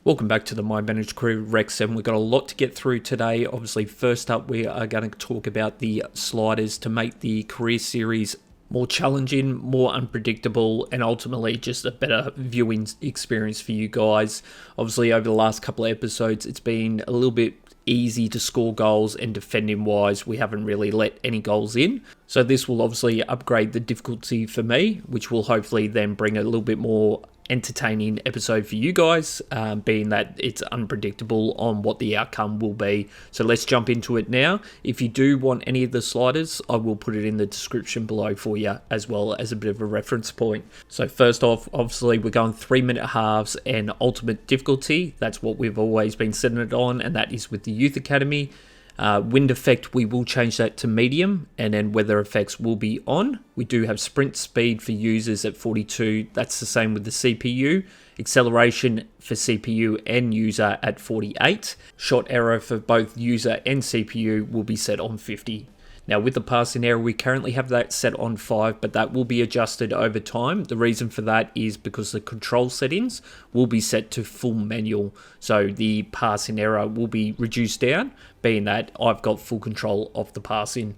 Welcome back to the My Managed Career WREXHAM. We've got a lot to get through today. Obviously, first up, we are going to talk about the sliders to make the career series more challenging, more unpredictable, and ultimately just a better viewing experience for you guys. Obviously, over the last couple of episodes, it's been a little bit easy to score goals, and defending wise, we haven't really let any goals in. So this will obviously upgrade the difficulty for me, which will hopefully then bring a little bit more entertaining episode for you guys, being that it's unpredictable on what the outcome will be. So let's jump into it now. If you do want any of the sliders, I will put it in the description below for you, as well as a bit of a reference point. So first off, obviously we're going 3-minute halves and ultimate difficulty. That's what we've always been setting it on, and that is with the Youth Academy. Wind effect, we will change that to medium, and then weather effects will be on. We do have sprint speed for users at 42. That's the same with the CPU. Acceleration for CPU and user at 48. Shot error for both user and CPU will be set on 50. Now with the passing error, we currently have that set on 5, but that will be adjusted over time. The reason for that is because the control settings will be set to full manual. So the passing error will be reduced down, being that I've got full control of the passing.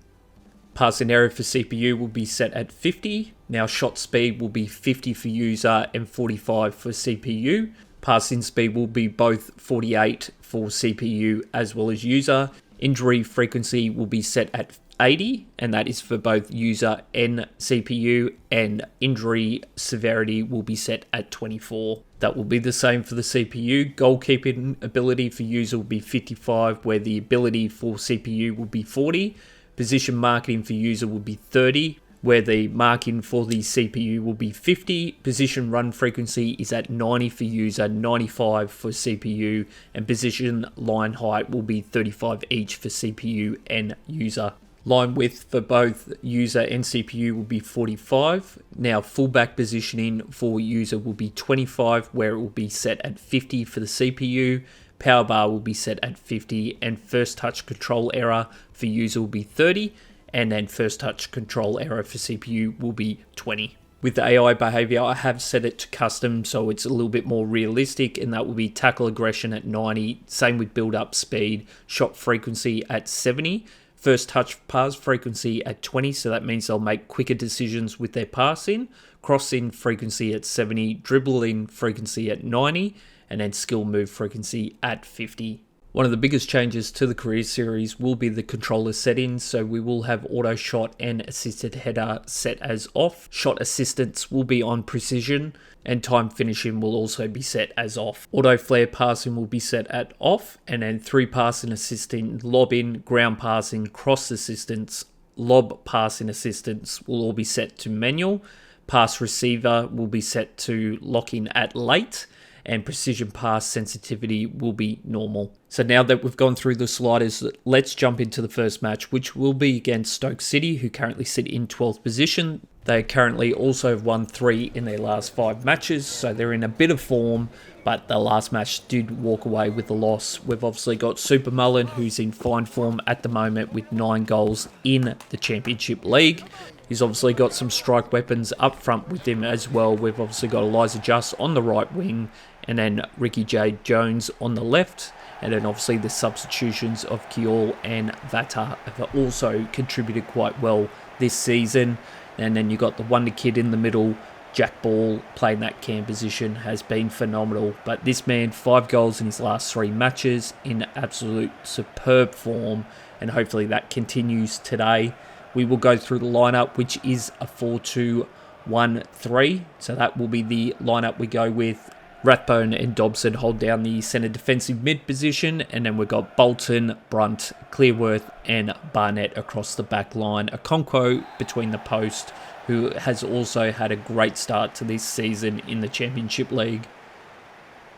Passing error for CPU will be set at 50. Now shot speed will be 50 for user and 45 for CPU. Passing speed will be both 48 for CPU as well as user. Injury frequency will be set at 80, and that is for both user and CPU, and injury severity will be set at 24. That will be the same for the CPU. Goalkeeper ability for user will be 55, where the ability for CPU will be 40. Position marking for user will be 30, where the marking for the CPU will be 50. Position run frequency is at 90 for user, 95 for CPU, and position line height will be 35 each for CPU and user. Line width for both user and CPU will be 45. Now fullback positioning for user will be 25, where it will be set at 50 for the CPU. Power bar will be set at 50, and first touch control error for user will be 30, and then first touch control error for CPU will be 20. With the AI behavior, I have set it to custom, so it's a little bit more realistic, and that will be tackle aggression at 90, same with build up speed, shot frequency at 70, first touch pass frequency at 20, so that means they'll make quicker decisions with their passing, crossing frequency at 70, dribbling frequency at 90, and then skill move frequency at 50. One of the biggest changes to the career series will be the controller settings, so we will have auto shot and assisted header set as off. Shot assistance will be on precision, and time finishing will also be set as off. Auto flare passing will be set at off, and then 3 passing assisting, lob in, ground passing, cross assistance, lob passing assistance will all be set to manual. Pass receiver will be set to lock in at late, and precision pass sensitivity will be normal. So now that we've gone through the sliders, let's jump into the first match, which will be against Stoke City, who currently sit in 12th position. They currently also have won 3 in their last 5 matches, so they're in a bit of form, but the last match did walk away with a loss. We've obviously got Super Mullen, who's in fine form at the moment with 9 goals in the Championship League. He's obviously got some strike weapons up front with him as well. We've obviously got Eliza Just on the right wing, and then Ricky J. Jones on the left. And then obviously the substitutions of Kiol and Vata have also contributed quite well this season. And then you got the wonder kid in the middle, Jack Ball, playing that cam position, has been phenomenal. But this man, 5 goals in his last 3 matches, in absolute superb form, and hopefully that continues today. We will go through the lineup, which is a 4-2-1-3. So that will be the lineup we go with. Rathbone and Dobson hold down the centre defensive mid position, and then we've got Bolton, Brunt, Clearworth and Barnett across the back line. Okonkwo between the post, who has also had a great start to this season in the Championship League.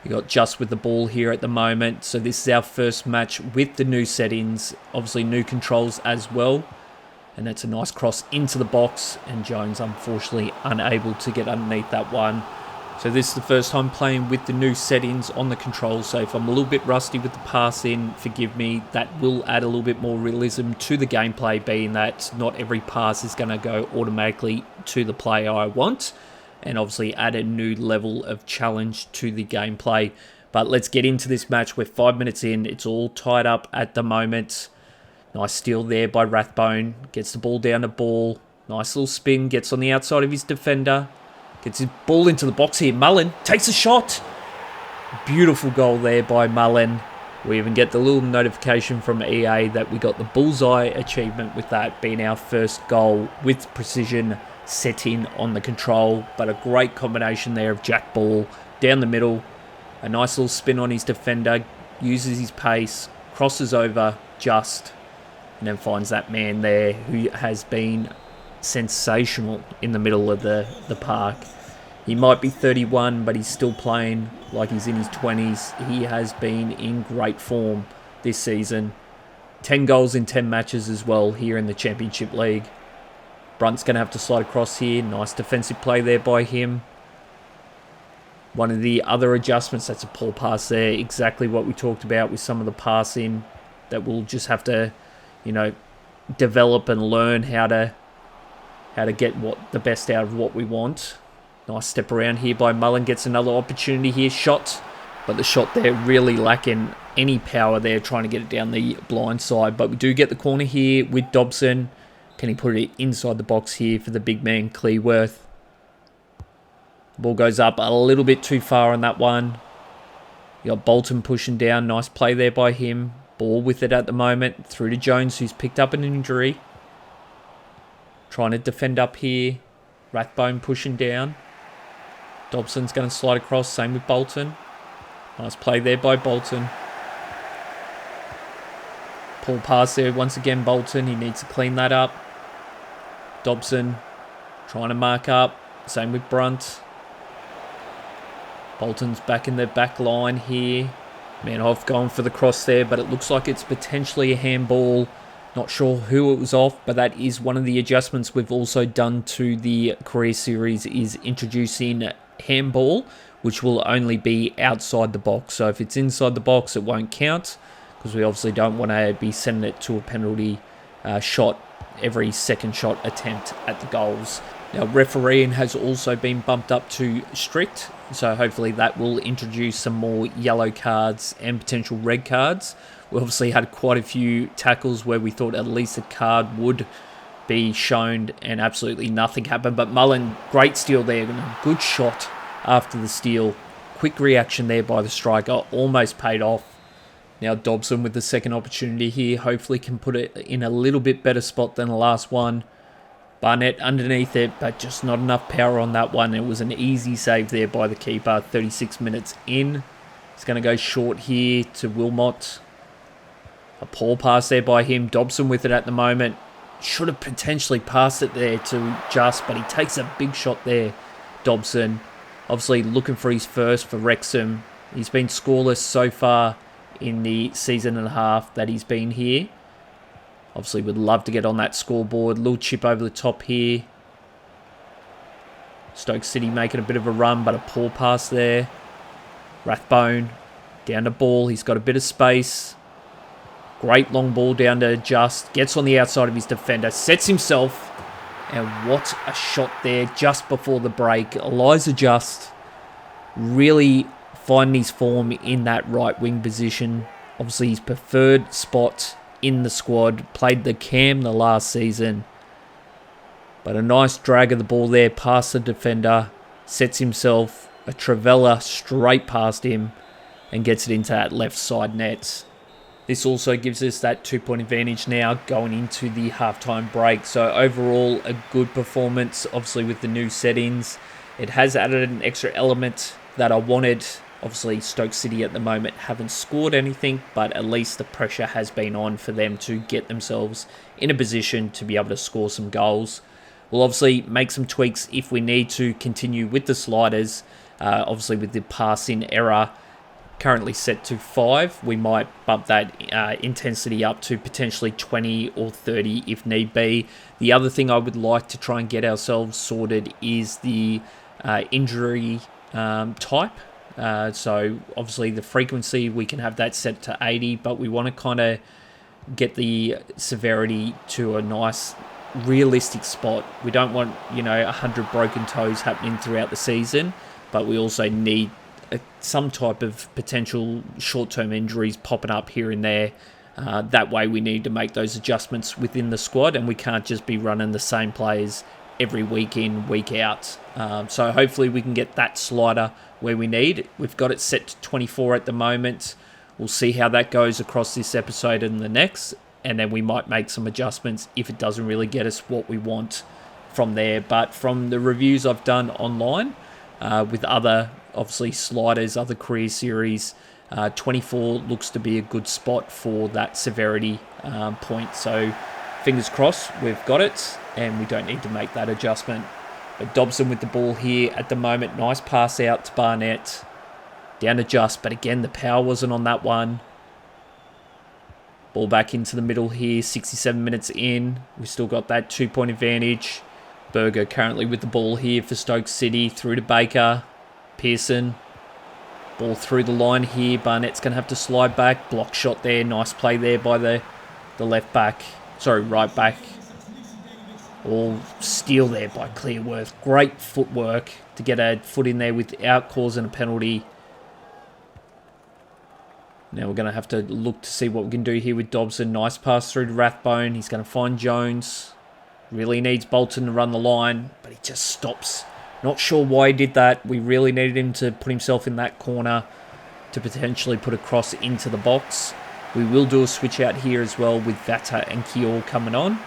You got Just with the ball here at the moment, so this is our first match with the new settings, obviously new controls as well. And that's a nice cross into the box, and Jones unfortunately unable to get underneath that one. So this is the first time playing with the new settings on the controls, so if I'm a little bit rusty with the passing, forgive me. That will add a little bit more realism to the gameplay, being that not every pass is going to go automatically to the player I want, and obviously add a new level of challenge to the gameplay. But let's get into this match. We're 5 minutes in. It's all tied up at the moment. Nice steal there by Rathbone. Gets the ball down to Ball. Nice little spin. Gets on the outside of his defender. Gets his ball into the box here. Mullen takes a shot. Beautiful goal there by Mullen. We even get the little notification from EA that we got the bullseye achievement with that being our first goal with precision set in on the control. But a great combination there of Jack Ball down the middle. A nice little spin on his defender. Uses his pace. Crosses over just. And then finds that man there who has been sensational in the middle of the park. He might be 31, but he's still playing like he's in his 20s. He has been in great form this season. 10 goals in 10 matches as well here in the Championship League. Brunt's going to have to slide across here. Nice defensive play there by him. One of the other adjustments, that's a poor pass there. Exactly what we talked about with some of the passing that we'll just have to, develop and learn how to get the best out of what we want. Nice step around here by Mullen. Gets another opportunity here. Shot. But the shot there really lacking any power there, trying to get it down the blind side. But we do get the corner here with Dobson. Can he put it inside the box here for the big man, Cleworth? Ball goes up a little bit too far on that one. You got Bolton pushing down. Nice play there by him. Ball with it at the moment. Through to Jones, who's picked up an injury. Trying to defend up here. Rathbone pushing down. Dobson's going to slide across. Same with Bolton. Nice play there by Bolton. Pull pass there once again, Bolton. He needs to clean that up. Dobson trying to mark up. Same with Brunt. Bolton's back in the back line here. Manhoff going for the cross there, but it looks like it's potentially a handball. Not sure who it was off, but that is one of the adjustments we've also done to the career series, is introducing handball, which will only be outside the box. So if it's inside the box, it won't count, because we obviously don't want to be sending it to a penalty shot every second shot attempt at the goals. Now, refereeing has also been bumped up to strict, so hopefully that will introduce some more yellow cards and potential red cards. We obviously had quite a few tackles where we thought at least a card would be shown and absolutely nothing happened. But Mullen, great steal there, and a good shot after the steal. Quick reaction there by the striker, almost paid off. Now Dobson with the second opportunity here, hopefully can put it in a little bit better spot than the last one. Barnett underneath it, but just not enough power on that one. It was an easy save there by the keeper, 36 minutes in. It's going to go short here to Wilmot. A poor pass there by him. Dobson with it at the moment. Should have potentially passed it there to Just, but he takes a big shot there, Dobson. Obviously looking for his first for Wrexham. He's been scoreless so far in the season and a half that he's been here. Obviously would love to get on that scoreboard. Little chip over the top here. Stoke City making a bit of a run, but a poor pass there. Rathbone down to Ball. He's got a bit of space. Great long ball down to Just. Gets on the outside of his defender. Sets himself. And what a shot there just before the break. Eliza Just really finding his form in that right wing position. Obviously his preferred spot in the squad. Played the cam the last season. But a nice drag of the ball there past the defender. Sets himself. A Travella straight past him. And gets it into that left side net. This also gives us that 2-point advantage now going into the halftime break. So overall, a good performance, obviously with the new settings. It has added an extra element that I wanted. Obviously, Stoke City at the moment haven't scored anything, but at least the pressure has been on for them to get themselves in a position to be able to score some goals. We'll obviously make some tweaks if we need to continue with the sliders. Obviously, with the passing error currently set to 5, we might bump that intensity up to potentially 20 or 30 if need be. The other thing I would like to try and get ourselves sorted is the injury type. So obviously the frequency, we can have that set to 80, but we want to kind of get the severity to a nice realistic spot. We don't want 100 broken toes happening throughout the season, but we also need some type of potential short-term injuries popping up here and there. That way we need to make those adjustments within the squad, and we can't just be running the same players every week in, week out. So hopefully we can get that slider where we need. We've got it set to 24 at the moment. We'll see how that goes across this episode and the next, and then we might make some adjustments if it doesn't really get us what we want from there. But from the reviews I've done online with other, obviously, sliders, other career series, 24 looks to be a good spot for that severity point. So fingers crossed we've got it and we don't need to make that adjustment. But Dobson with the ball here at the moment. Nice pass out to Barnett. Down to Just, but again, the power wasn't on that one. Ball back into the middle here, 67 minutes in. We've still got that 2-point advantage. Berger currently with the ball here for Stoke City. Through to Baker. Pearson. Ball through the line here. Barnett's going to have to slide back. Block shot there. Nice play there by the left back. Sorry, right back. All steal there by Clearworth. Great footwork to get a foot in there without causing a penalty. Now we're going to have to look to see what we can do here with Dobson. Nice pass through to Rathbone. He's going to find Jones. Really needs Bolton to run the line, but he just stops. Not sure why he did that. We really needed him to put himself in that corner to potentially put a cross into the box. We will do a switch out here as well with Vata and Kior coming on.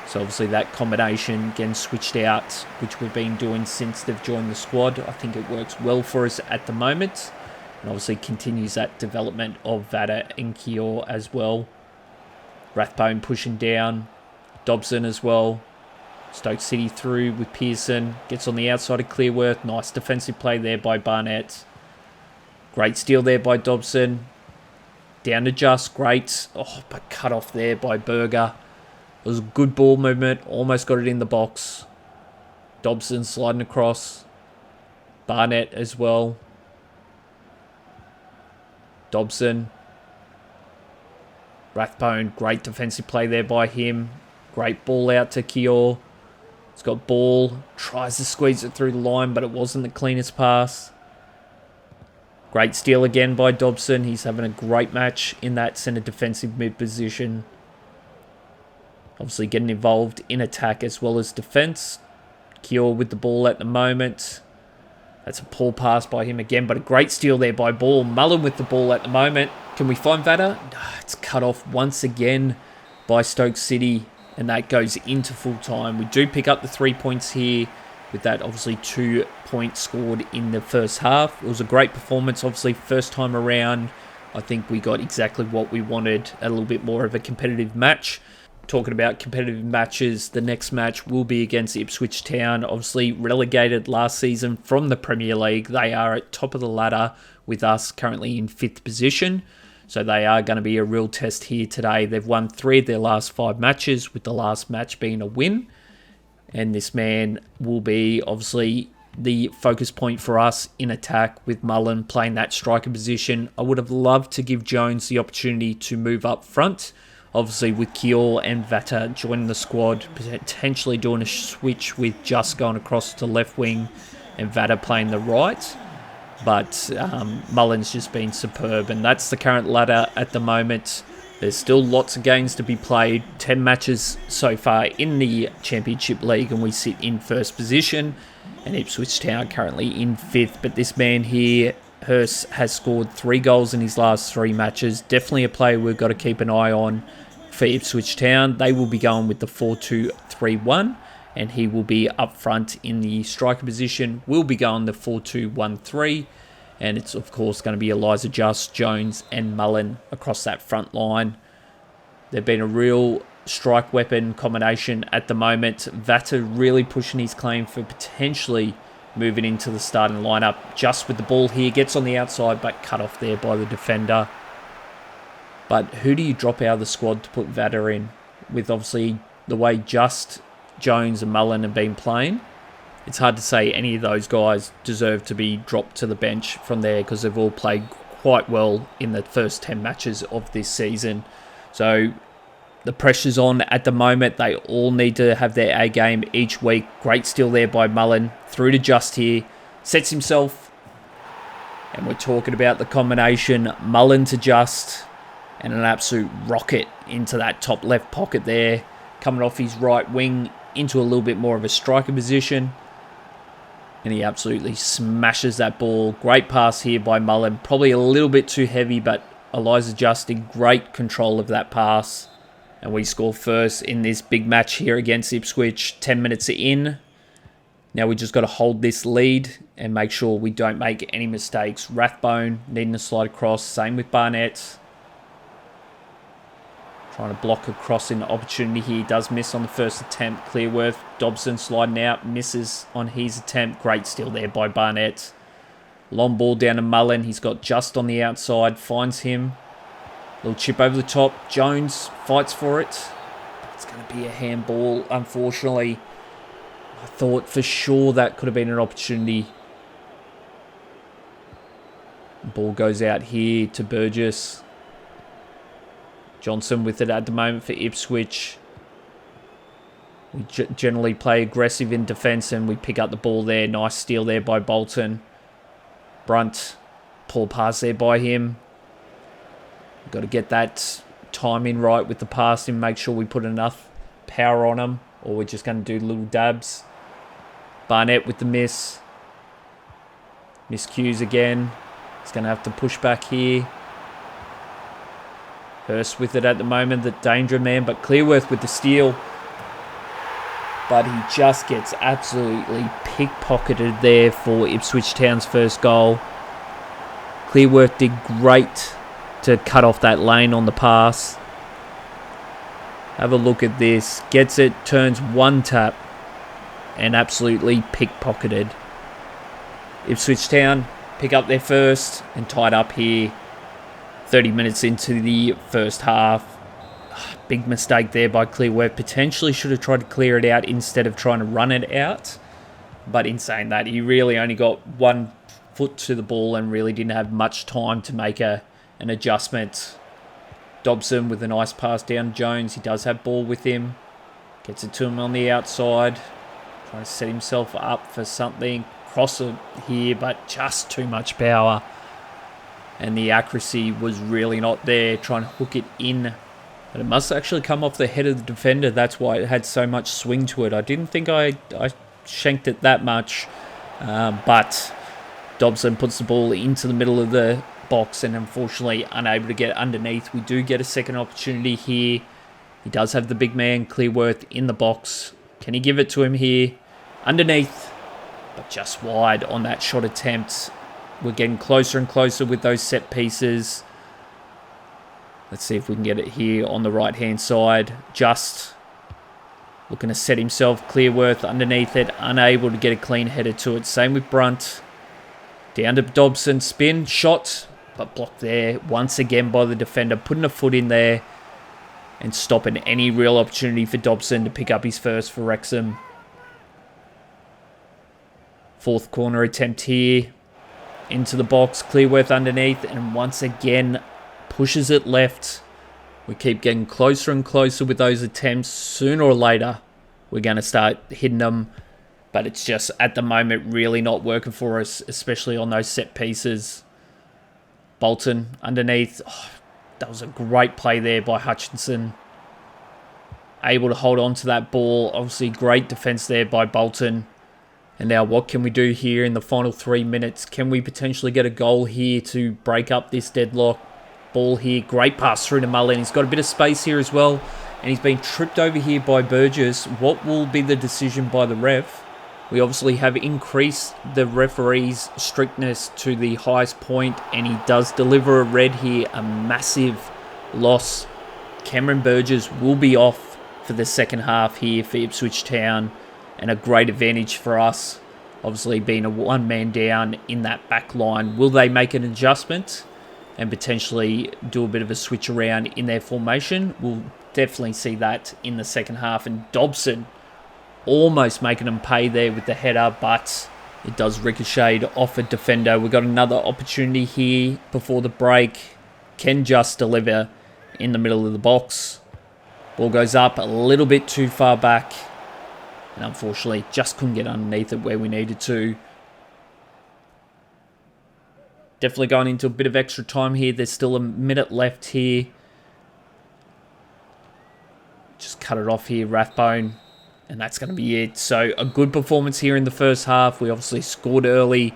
So obviously that combination again switched out, which we've been doing since they've joined the squad. I think it works well for us at the moment. And obviously continues that development of Vata and Kior as well. Rathbone pushing down. Dobson as well. Stoke City through with Pearson. Gets on the outside of Clearworth. Nice defensive play there by Barnett. Great steal there by Dobson. Down to Just. Great. Oh, but cut off there by Berger. It was a good ball movement. Almost got it in the box. Dobson sliding across. Barnett as well. Dobson. Rathbone. Great defensive play there by him. Great ball out to Kior. He's got ball. Tries to squeeze it through the line, but it wasn't the cleanest pass. Great steal again by Dobson. He's having a great match in that centre defensive mid position. Obviously getting involved in attack as well as defence. Kior with the ball at the moment. That's a poor pass by him again, but a great steal there by Ball. Mullen with the ball at the moment. Can we find Vata? It's cut off once again by Stoke City, and that goes into full time. We do pick up the 3 points here with that obviously 2 points scored in the first half. It was a great performance, obviously first time around. I think we got exactly what we wanted, a little bit more of a competitive match. Talking about competitive matches, the next match will be against Ipswich Town, obviously relegated last season from the Premier League. They are at top of the ladder with us currently in 5th position. So they are going to be a real test here today. They've won 3 of their last 5 matches, with the last match being a win. And this man will be obviously the focus point for us in attack, with Mullen playing that striker position. I would have loved to give Jones the opportunity to move up front. Obviously with Kior and Vata joining the squad, potentially doing a switch with Just going across to left wing and Vata playing the right. But Mullen's just been superb, and that's the current ladder at the moment. There's still lots of games to be played. 10 matches so far in the Championship League, and we sit in 1st position. And Ipswich Town currently in 5th. But this man here, Hurst, has scored 3 goals in his last 3 matches. Definitely a player we've got to keep an eye on for Ipswich Town. They will be going with the 4-2-3-1. And he will be up front in the striker position. We'll be going the 4-2-1-3. And it's, of course, going to be Eliza Just, Jones and Mullen across that front line. They've been a real strike weapon combination at the moment. Vata really pushing his claim for potentially moving into the starting lineup. Just with the ball here, gets on the outside, but cut off there by the defender. But who do you drop out of the squad to put Vata in? With obviously the way Just, Jones and Mullen have been playing, it's hard to say any of those guys deserve to be dropped to the bench from there, because they've all played quite well in the first 10 matches of this season. So the pressure's on at the moment. They all need to have their A game each week. Great steal there by Mullen. Through to Just here. Sets himself. And we're talking about the combination Mullen to Just and an absolute rocket into that top left pocket there, coming off his right wing into a little bit more of a striker position. And he absolutely smashes that ball. Great pass here by Mullen. Probably a little bit too heavy, but Eliza Just in great control of that pass. And we score first in this big match here against Ipswich. 10 minutes in. Now we just got to hold this lead and make sure we don't make any mistakes. Rathbone needing to slide across. Same with Barnett. Trying to block a crossing opportunity here. Does miss on the first attempt. Clearworth. Dobson sliding out. Misses on his attempt. Great steal there by Barnett. Long ball down to Mullen. He's got Just on the outside. Finds him. Little chip over the top. Jones fights for it. It's going to be a handball, unfortunately. I thought for sure that could have been an opportunity. Ball goes out here to Burgess. Johnson with it at the moment for Ipswich. We generally play aggressive in defence and we pick up the ball there. Nice steal there by Bolton. Brunt, poor pass there by him. We've got to get that timing right with the passing. Make sure we put enough power on him, or we're just going to do little dabs. Barnett with the miss. Miscues again. He's going to have to push back here. Hurst with it at the moment, the danger man, but Clearworth with the steal. But he just gets absolutely pickpocketed there for Ipswich Town's first goal. Clearworth did great to cut off that lane on the pass. Have a look at this. Gets it, turns one tap, and absolutely pickpocketed. Ipswich Town pick up their first and tied up here. 30 minutes into the first half. Big mistake there by Clearworth. Potentially should have tried to clear it out instead of trying to run it out. But in saying that, he really only got 1 foot to the ball and really didn't have much time to make an adjustment. Dobson with a nice pass down Jones. He does have ball with him. Gets it to him on the outside. Trying to set himself up for something. Cross it here, but just too much power. And the accuracy was really not there. Trying to hook it in. But it must actually come off the head of the defender. That's why it had so much swing to it. I didn't think I shanked it that much. But Dobson puts the ball into the middle of the box and unfortunately unable to get underneath. We do get a second opportunity here. He does have the big man, Clearworth, in the box. Can he give it to him here? Underneath, but just wide on that shot attempt. We're getting closer and closer with those set pieces. Let's see if we can get it here on the right-hand side. Just looking to set himself. Clearworth underneath it. Unable to get a clean header to it. Same with Brunt. Down to Dobson. Spin. Shot. But blocked there once again by the defender. Putting a foot in there. And stopping any real opportunity for Dobson to pick up his first for Wrexham. Fourth corner attempt here. Into the box. Clearworth underneath. And once again pushes it left. We keep getting closer and closer with those attempts. Sooner or later, we're going to start hitting them. But it's just, at the moment, really not working for us, especially on those set pieces. Bolton underneath. Oh, that was a great play there by Hutchinson. Able to hold on to that ball. Obviously, great defense there by Bolton. And now what can we do here in the final 3 minutes? Can we potentially get a goal here to break up this deadlock? Ball here, great pass through to Mullen. He's got a bit of space here as well. And he's been tripped over here by Burgess. What will be the decision by the ref? We obviously have increased the referee's strictness to the highest point. And he does deliver a red here. A massive loss. Cameron Burgess will be off for the second half here for Ipswich Town. And a great advantage for us. Obviously being a one-man down in that back line. Will they make an adjustment and potentially do a bit of a switch around in their formation? We'll definitely see that in the second half. And Dobson almost making them pay there with the header, but it does ricochet off a defender. We've got another opportunity here before the break. Can just deliver in the middle of the box. Ball goes up a little bit too far back. And unfortunately, just couldn't get underneath it where we needed to. Definitely going into a bit of extra time here. There's still a minute left here. Just cut it off here, Rathbone. And that's going to be it. So a good performance here in the first half. We obviously scored early.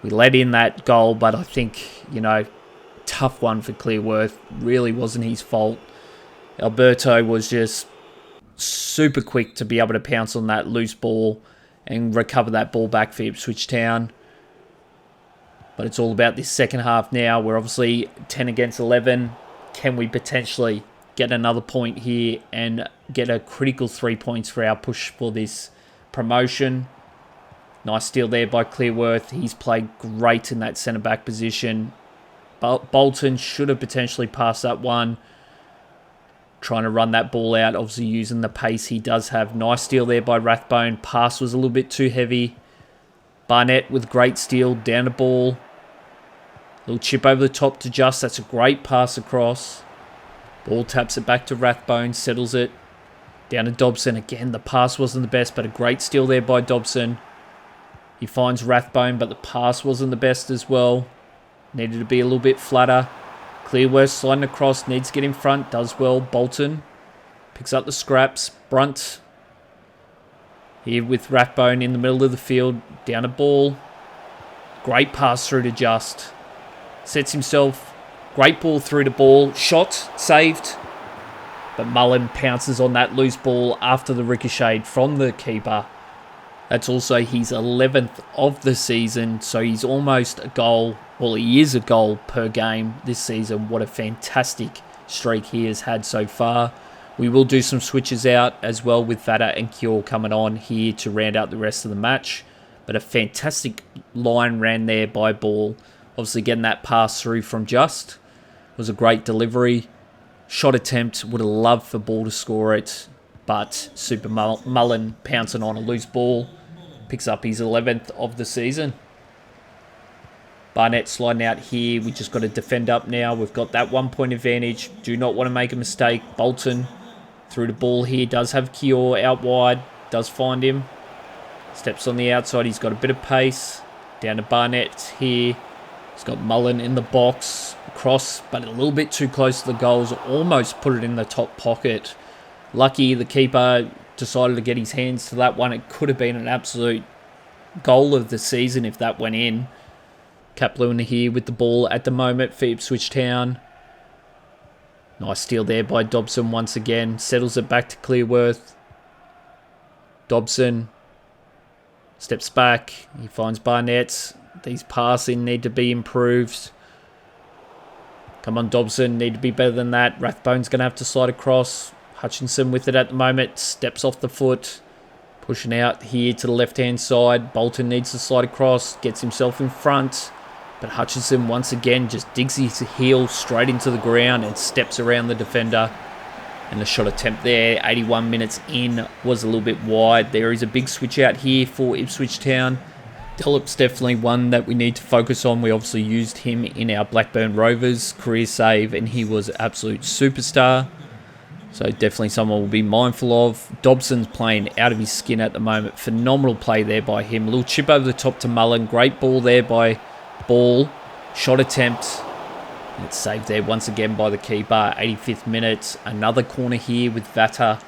We let in that goal, but I think, tough one for Clearworth. Really wasn't his fault. Alberto was just super quick to be able to pounce on that loose ball and recover that ball back for Ipswich Town. But it's all about this second half now. We're obviously 10 against 11. Can we potentially get another point here and get a critical 3 points for our push for this promotion? Nice steal there by Clearworth. He's played great in that centre-back position. Bolton should have potentially passed that one. Trying to run that ball out, obviously using the pace he does have. Nice steal there by Rathbone. Pass was a little bit too heavy. Barnett with great steal, down the ball. Little chip over the top to Just. That's a great pass across. Ball taps it back to Rathbone, settles it. Down to Dobson. Again, the pass wasn't the best, but a great steal there by Dobson. He finds Rathbone, but the pass wasn't the best as well. Needed to be a little bit flatter. Clearworth sliding across, needs to get in front, does well. Bolton picks up the scraps. Brunt here with Rathbone in the middle of the field. Down a ball. Great pass through to Just. Sets himself. Great ball through to ball. Shot, saved. But Mullen pounces on that loose ball after the ricochet from the keeper. That's also his 11th of the season, so he's almost a goal. Well, he is a goal per game this season. What a fantastic streak he has had so far. We will do some switches out as well with Vata and Kjell coming on here to round out the rest of the match. But a fantastic line ran there by Ball. Obviously getting that pass through from Just. It was a great delivery. Shot attempt. Would have loved for Ball to score it. But Super Mullen pouncing on a loose ball. Picks up his 11th of the season. Barnett sliding out here. We just got to defend up now. We've got that 1 point advantage. Do not want to make a mistake. Bolton through the ball here. Does have Kjell out wide. Does find him. Steps on the outside. He's got a bit of pace. Down to Barnett here. He's got Mullen in the box. Cross, but a little bit too close to the goals. Almost put it in the top pocket. Lucky the keeper decided to get his hands to that one. It could have been an absolute goal of the season if that went in. Kaplan here with the ball at the moment for Ipswich Town. Nice steal there by Dobson once again. Settles it back to Clearworth. Dobson steps back. He finds Barnett. These passing need to be improved. Come on, Dobson. Need to be better than that. Rathbone's going to have to slide across. Hutchinson with it at the moment. Steps off the foot. Pushing out here to the left-hand side. Bolton needs to slide across. Gets himself in front. But Hutchinson once again just digs his heel straight into the ground and steps around the defender. And the shot attempt there, 81 minutes in, was a little bit wide. There is a big switch out here for Ipswich Town. Delop's definitely one that we need to focus on. We obviously used him in our Blackburn Rovers career save and he was an absolute superstar. So definitely someone we'll be mindful of. Dobson's playing out of his skin at the moment. Phenomenal play there by him. A little chip over the top to Mullen. Great ball there by Ball. Shot attempt. And it's saved there once again by the keeper. 85th minute. Another corner here with Vata.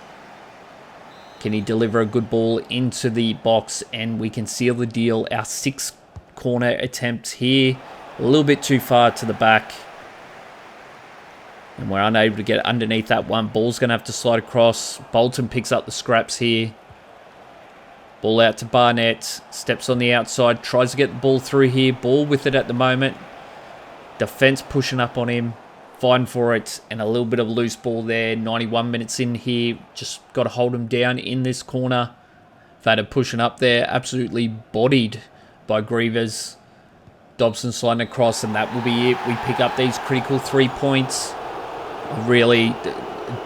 Can he deliver a good ball into the box and we can seal the deal. Our 6th corner attempt here. A little bit too far to the back. And we're unable to get underneath that one. Ball's going to have to slide across. Bolton picks up the scraps here. Ball out to Barnett. Steps on the outside. Tries to get the ball through here. Ball with it at the moment. Defence pushing up on him. Fine for it. And a little bit of loose ball there. 91 minutes in here. Just got to hold him down in this corner. Vada pushing up there. Absolutely bodied by Grievers. Dobson sliding across. And that will be it. We pick up these critical 3 points. A really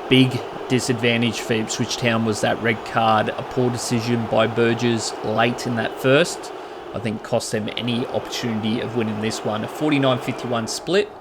big disadvantage for Ipswich Town was that red card. A poor decision by Burgess late in that first. I think cost them any opportunity of winning this one. A 49-51 split.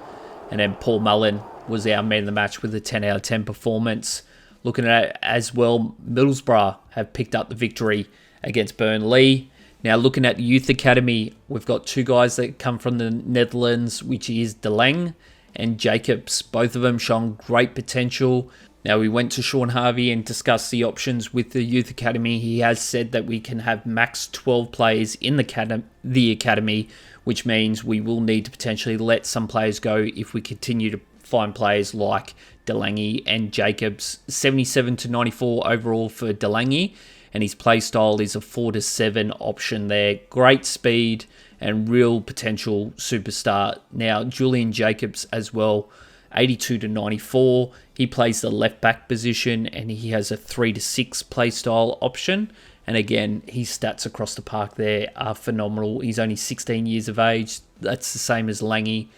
And then Paul Mullen was our man of the match with a 10 out of 10 performance. Looking at it as well, Middlesbrough have picked up the victory against Burnley. Now, looking at the youth academy, we've got two guys that come from the Netherlands, which is De Lange and Jacobs. Both of them showing great potential. Now, we went to Sean Harvey and discussed the options with the youth academy. He has said that we can have max 12 players in the academy, which means we will need to potentially let some players go if we continue to find players like De Lange and Jacobs. 77 to 94 overall for De Lange, and his play style is a 4 to 7 option there. Great speed and real potential superstar. Now, Julian Jacobs as well, 82 to 94. He plays the left back position and he has a 3 to 6 play style option. And again, his stats across the park there are phenomenal. He's only 16 years of age. That's the same as Lange.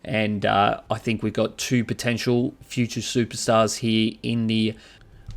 And I think we've got two potential future superstars here in the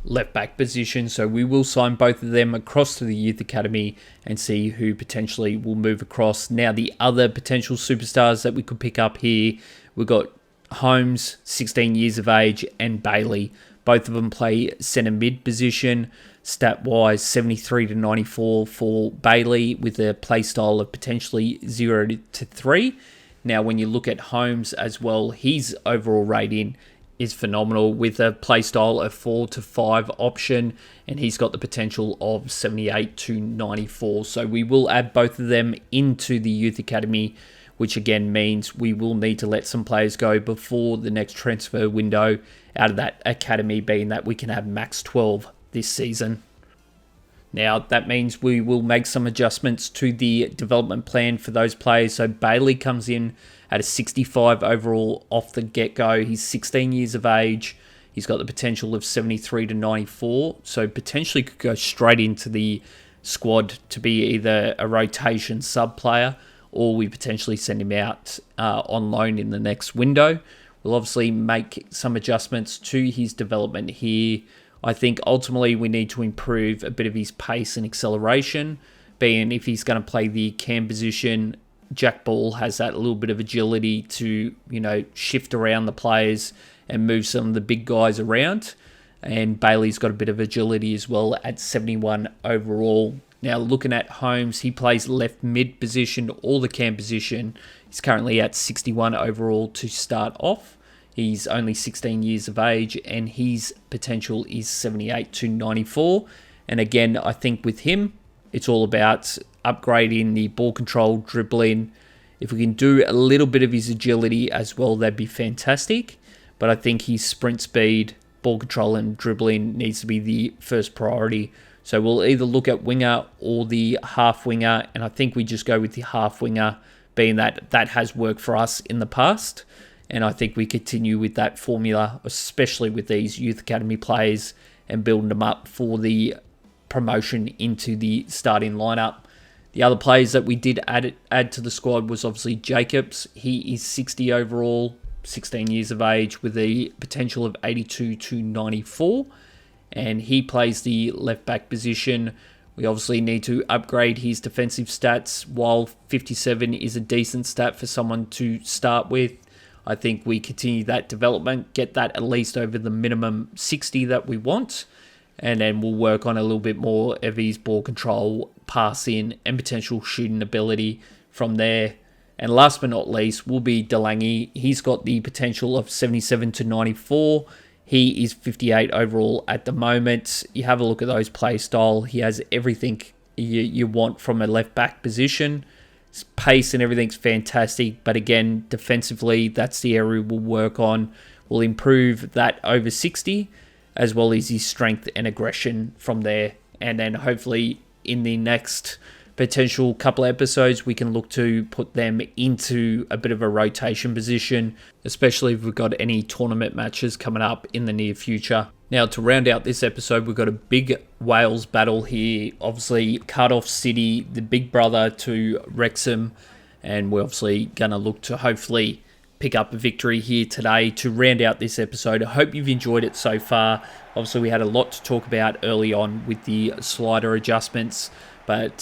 left back position. So we will sign both of them across to the youth academy and see who potentially will move across. Now, the other potential superstars that we could pick up here, we've got Holmes, 16 years of age, and Bailey. Both of them play centre mid position. Stat-wise, 73 to 94 for Bailey with a play style of potentially 0 to 3. Now, when you look at Holmes as well, his overall rating is phenomenal with a play style of 4 to 5 option, and he's got the potential of 78 to 94. So we will add both of them into the youth academy, which again means we will need to let some players go before the next transfer window out of that academy, being that we can have max 12 this season. Now, that means we will make some adjustments to the development plan for those players. So Bailey comes in at a 65 overall off the get-go. He's 16 years of age. He's got the potential of 73 to 94. So potentially could go straight into the squad to be either a rotation sub-player or we potentially send him out on loan in the next window. We'll obviously make some adjustments to his development here. I think ultimately we need to improve a bit of his pace and acceleration, being if he's going to play the cam position, Jack Ball has that little bit of agility to, shift around the players and move some of the big guys around. And Bailey's got a bit of agility as well at 71 overall. Now, looking at Holmes, he plays left mid position or the cam position. He's currently at 61 overall to start off. He's only 16 years of age and his potential is 78 to 94. And again, I think with him, it's all about upgrading the ball control, dribbling. If we can do a little bit of his agility as well, that'd be fantastic. But I think his sprint speed, ball control and dribbling needs to be the first priority. So we'll either look at winger or the half winger. And I think we just go with the half winger, being that has worked for us in the past. And I think we continue with that formula, especially with these youth academy players and building them up for the promotion into the starting lineup. The other players that we did add to the squad was obviously Jacobs. He is 60 overall, 16 years of age with a potential of 82 to 94. And he plays the left back position. We obviously need to upgrade his defensive stats. While 57 is a decent stat for someone to start with, I think we continue that development, get that at least over the minimum 60 that we want, and then we'll work on a little bit more of his ball control, passing, and potential shooting ability from there. And last but not least will be De Lange. He's got the potential of 77 to 94. He is 58 overall at the moment. You have a look at those play style. He has everything you want from a left back position. His pace and everything's fantastic, but again, defensively, that's the area we'll work on. We'll improve that over 60, as well as his strength and aggression from there. And then hopefully in the next potential couple of episodes, we can look to put them into a bit of a rotation position, especially if we've got any tournament matches coming up in the near future. Now, to round out this episode, we've got a big Wales battle here. Obviously, Cardiff City, the big brother to Wrexham, and we're obviously going to look to hopefully pick up a victory here today to round out this episode. I hope you've enjoyed it so far. Obviously, we had a lot to talk about early on with the slider adjustments, but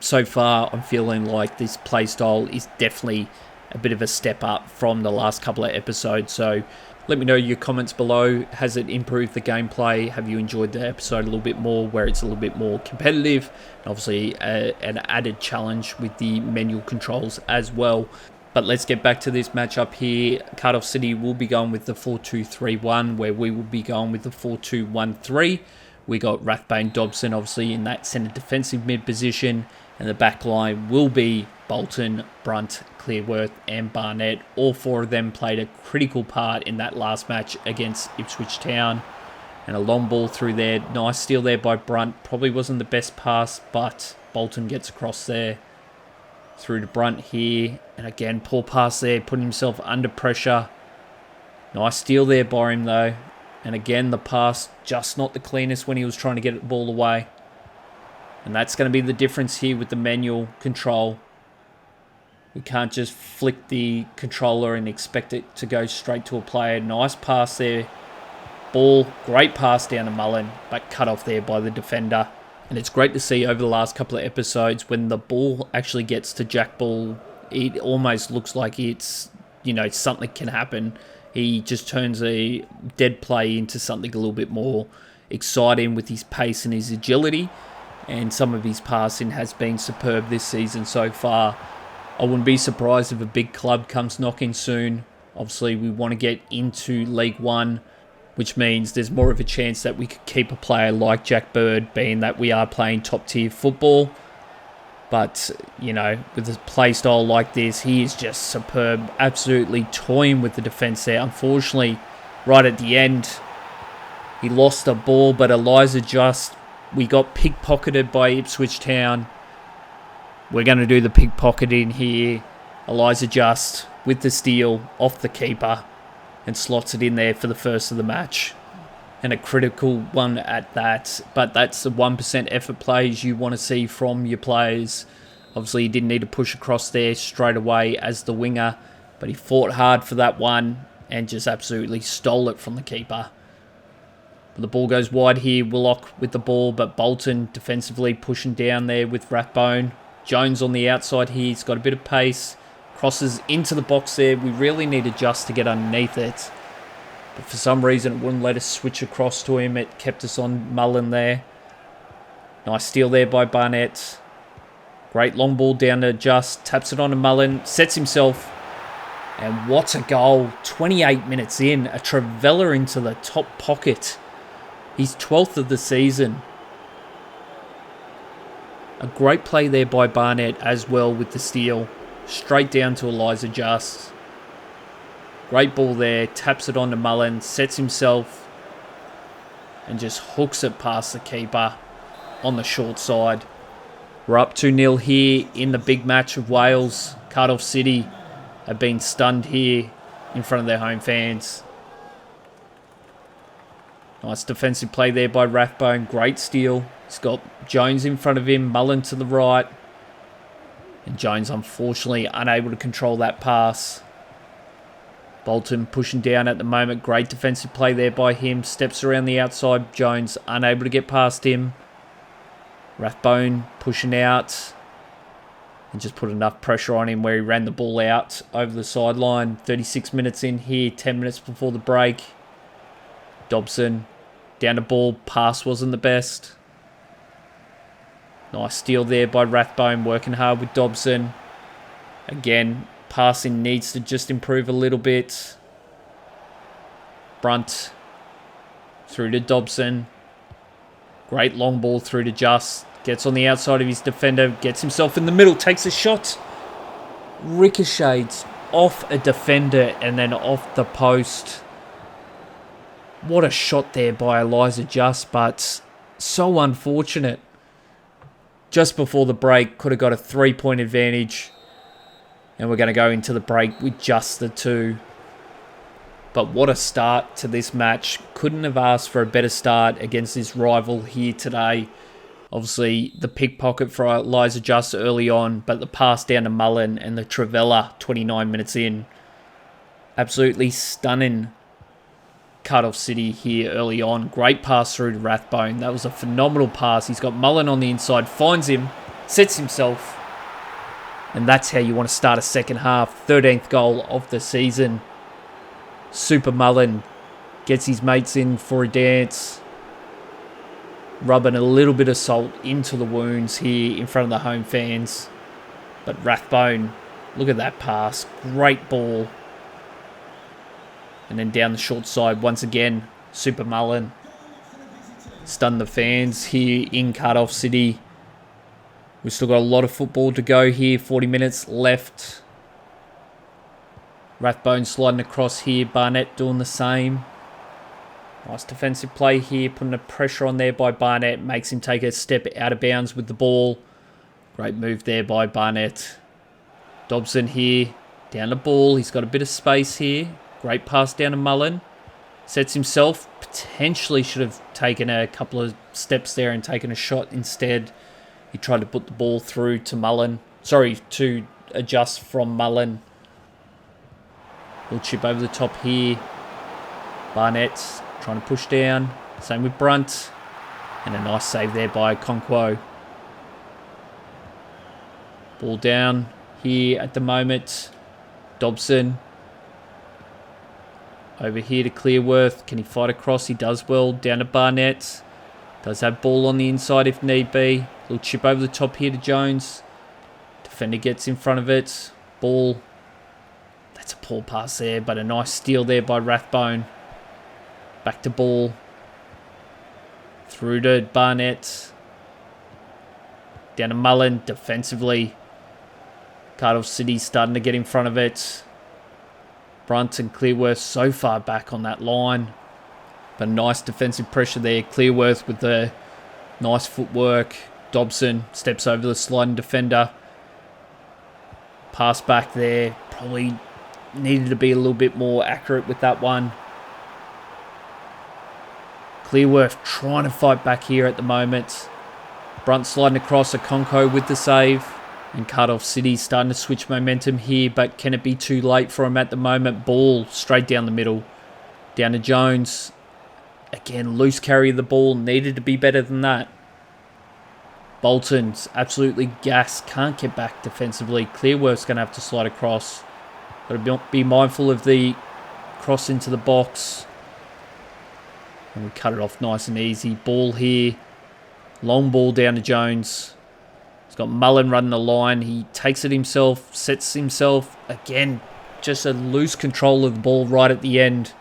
so far, I'm feeling like this play style is definitely a bit of a step up from the last couple of episodes. So Let me know your comments below. Has it improved the gameplay? Have you enjoyed the episode a little bit more, where it's a little bit more competitive? And obviously an added challenge with the manual controls as well. But let's get back to this matchup here. Cardiff City will be going with the 4-2-3-1, where we will be going with the 4-2-1-3. We got Rathbone, Dobson obviously in that centre defensive mid position. And the back line will be Bolton, Brunt, Clearworth and Barnett. All four of them played a critical part in that last match against Ipswich Town. And a long ball through there. Nice steal there by Brunt. Probably wasn't the best pass, but Bolton gets across there. Through to Brunt here. And again, poor pass there, putting himself under pressure. Nice steal there by him though. And again, the pass just not the cleanest when he was trying to get the ball away. And that's going to be the difference here with the manual control. We can't just flick the controller and expect it to go straight to a player. Nice pass there. Ball, great pass down to Mullen, but cut off there by the defender. And it's great to see over the last couple of episodes when the ball actually gets to Jack Ball, it almost looks like it's, something can happen. He just turns a dead play into something a little bit more exciting with his pace and his agility. And some of his passing has been superb this season so far. I wouldn't be surprised if a big club comes knocking soon. Obviously, we want to get into League One, which means there's more of a chance that we could keep a player like Jack Bird, being that we are playing top-tier football. But, with a play style like this, he is just superb. Absolutely toying with the defence there. Unfortunately, right at the end, he lost the ball, but Eliza we got pickpocketed by Ipswich Town. We're going to do the pickpocketing here. Eliza Just with the steal off the keeper and slots it in there for the first of the match. And a critical one at that. But that's the 1% effort plays you want to see from your players. Obviously, he didn't need to push across there straight away as the winger. But he fought hard for that one and just absolutely stole it from the keeper. The ball goes wide here. Willock with the ball, but Bolton defensively pushing down there with Rathbone. Jones on the outside here. He's got a bit of pace. Crosses into the box there. We really need to Just to get underneath it. But for some reason, it wouldn't let us switch across to him. It kept us on Mullen there. Nice steal there by Barnett. Great long ball down to Just. Taps it on to Mullen. Sets himself. And what a goal. 28 minutes in. A Trevella into the top pocket. He's 12th of the season. A great play there by Barnett as well with the steal. Straight down to Eliza Just. Great ball there. Taps it on to Mullen. Sets himself. And just hooks it past the keeper on the short side. We're up 2-0 here in the big match of Wales. Cardiff City have been stunned here in front of their home fans. Nice defensive play there by Rathbone. Great steal. He's got Jones in front of him. Mullen to the right. And Jones, unfortunately, unable to control that pass. Bolton pushing down at the moment. Great defensive play there by him. Steps around the outside. Jones unable to get past him. Rathbone pushing out. And just put enough pressure on him where he ran the ball out over the sideline. 36 minutes in here. 10 minutes before the break. Dobson down the ball. Pass wasn't the best. Nice steal there by Rathbone. Working hard with Dobson. Again, passing needs to just improve a little bit. Brunt through to Dobson. Great long ball through to Just. Gets on the outside of his defender. Gets himself in the middle. Takes a shot. Ricochets off a defender and then off the post. What a shot there by Eliza Just, but so unfortunate. Just before the break, could have got a 3-point advantage. And we're going to go into the break with just the 2. But what a start to this match. Couldn't have asked for a better start against this rival here today. Obviously, the pickpocket for Eliza Just early on, but the pass down to Mullen and the Trevella 29 minutes in. Absolutely stunning Cardiff City here early on. Great pass through to Rathbone. That was a phenomenal pass. He's got Mullen on the inside, finds him, sets himself. And that's how you want to start a second half. 13th goal of the season. Super Mullen gets his mates in for a dance. Rubbing a little bit of salt into the wounds here in front of the home fans. But Rathbone, look at that pass. Great ball. And then down the short side once again, Super Mullen. Stun the fans here in Cardiff City. We've still got a lot of football to go here. 40 minutes left. Rathbone sliding across here. Barnett doing the same. Nice defensive play here. Putting the pressure on there by Barnett. Makes him take a step out of bounds with the ball. Great move there by Barnett. Dobson here. Down the ball. He's got a bit of space here. Great pass down to Mullen. Sets himself. Potentially should have taken a couple of steps there and taken a shot instead. He tried to put the ball through to Mullen. Sorry, to adjust from Mullen. Little chip over the top here. Barnett trying to push down. Same with Brunt. And a nice save there by Conquo. Ball down here at the moment. Dobson. Over here to Clearworth. Can he fight across? He does well. Down to Barnett. Does have ball on the inside if need be. Little chip over the top here to Jones. Defender gets in front of it. Ball. That's a poor pass there, but a nice steal there by Rathbone. Back to ball. Through to Barnett. Down to Mullen defensively. Cardiff City starting to get in front of it. Brunt and Clearworth so far back on that line. But nice defensive pressure there. Clearworth with the nice footwork. Dobson steps over the sliding defender. Pass back there. Probably needed to be a little bit more accurate with that one. Clearworth trying to fight back here at the moment. Brunt sliding across. Okonkwo with the save. And Cardiff City starting to switch momentum here, but can it be too late for him at the moment? Ball straight down the middle. Down to Jones. Again, loose carry of the ball. Needed to be better than that. Bolton's absolutely gassed. Can't get back defensively. Clearworth's going to have to slide across. Got to be mindful of the cross into the box. And we cut it off nice and easy. Ball here. Long ball down to Jones. He's got Mullen running the line. He takes it himself, sets himself. Again, just a loose control of the ball right at the end.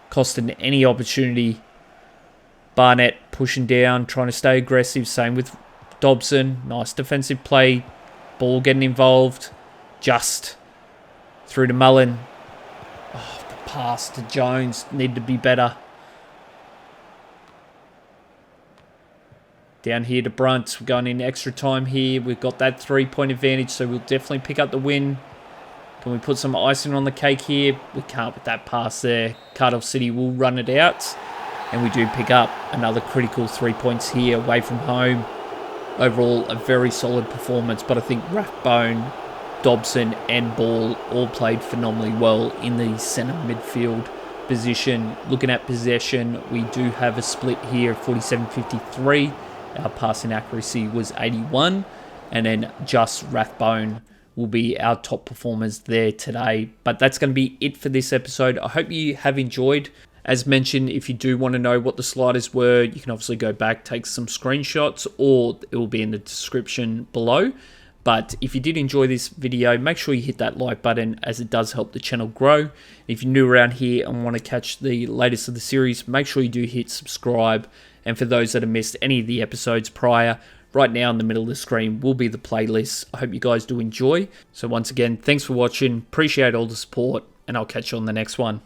Costing any opportunity. Barnett pushing down, trying to stay aggressive. Same with Dobson. Nice defensive play. Ball getting involved. Just through to Mullen. Oh, the pass to Jones needed to be better. Down here to Brunt. We're going in extra time here. We've got that 3-point advantage, so we'll definitely pick up the win. Can we put some icing on the cake here? We can't with that pass there. Cardiff City will run it out. And we do pick up another critical 3 points here away from home. Overall, a very solid performance, but I think Rathbone, Dobson and Ball all played phenomenally well in the centre midfield position. Looking at possession, we do have a split here, 47-53. Our passing accuracy was 81, and then just Rathbone will be our top performers there today. But that's going to be it for this episode. I hope you have enjoyed. As mentioned, if you do want to know what the sliders were, you can obviously go back, take some screenshots, or it will be in the description below. But if you did enjoy this video, make sure you hit that like button, as it does help the channel grow. If you're new around here and want to catch the latest of the series, make sure you do hit subscribe. And for those that have missed any of the episodes prior, right now in the middle of the screen will be the playlist. I hope you guys do enjoy. So once again, thanks for watching. Appreciate all the support, and I'll catch you on the next one.